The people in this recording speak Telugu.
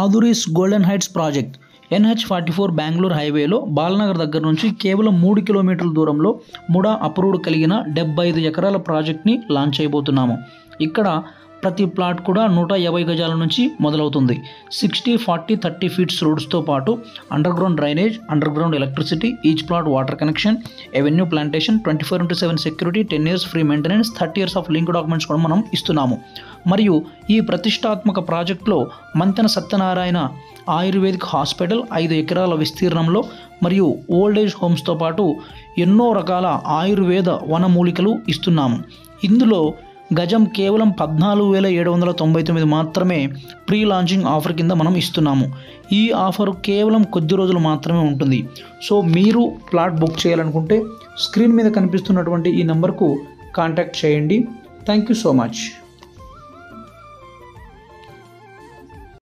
ఆదురీస్ golden heights project NH44 Bengaluru హైవేలో బాలనగర్ దగ్గర నుంచి కేవలం 3 కిలోమీటర్ల దూరంలో ముడా అప్రూవ్డ్ కలిగిన 75 ఎకరాల ప్రాజెక్ట్ని లాంచ్ చేయబోతున్నాము. ఇక్కడ ప్రతి ప్లాట్ కూడా 150 గజాల నుంచి మొదలవుతుంది. 60, 40, 30 ఫీట్స్ రోడ్స్తో పాటు under ground drainage, under ground electricity, each plot water connection, avenue plantation, 24/7 security, 10 years free maintenance, 30 years of link documents కూడా మనం ఇస్తున్నాము. మరియు ఈ ప్రతిష్టాత్మక ప్రాజెక్టులో మంతెన సత్యనారాయణ ఆయుర్వేదిక్ హాస్పిటల్ 5 ఎకరాల విస్తీర్ణంలో మరియు ఓల్డేజ్ హోమ్స్తో పాటు ఎన్నో రకాల ఆయుర్వేద వనమూలికలు ఇస్తున్నాము. ఇందులో గజం కేవలం 14,799 మాత్రమే ప్రీ లాంచింగ్ ఆఫర్ కింద మనం ఇస్తున్నాము. ఈ ఆఫర్ కేవలం కొద్ది రోజులు మాత్రమే ఉంటుంది. సో మీరు ప్లాట్ బుక్ చేయాలనుకుంటే స్క్రీన్ మీద కనిపిస్తున్నటువంటి ఈ నెంబర్కు కాంటాక్ట్ చేయండి. Thank you so much.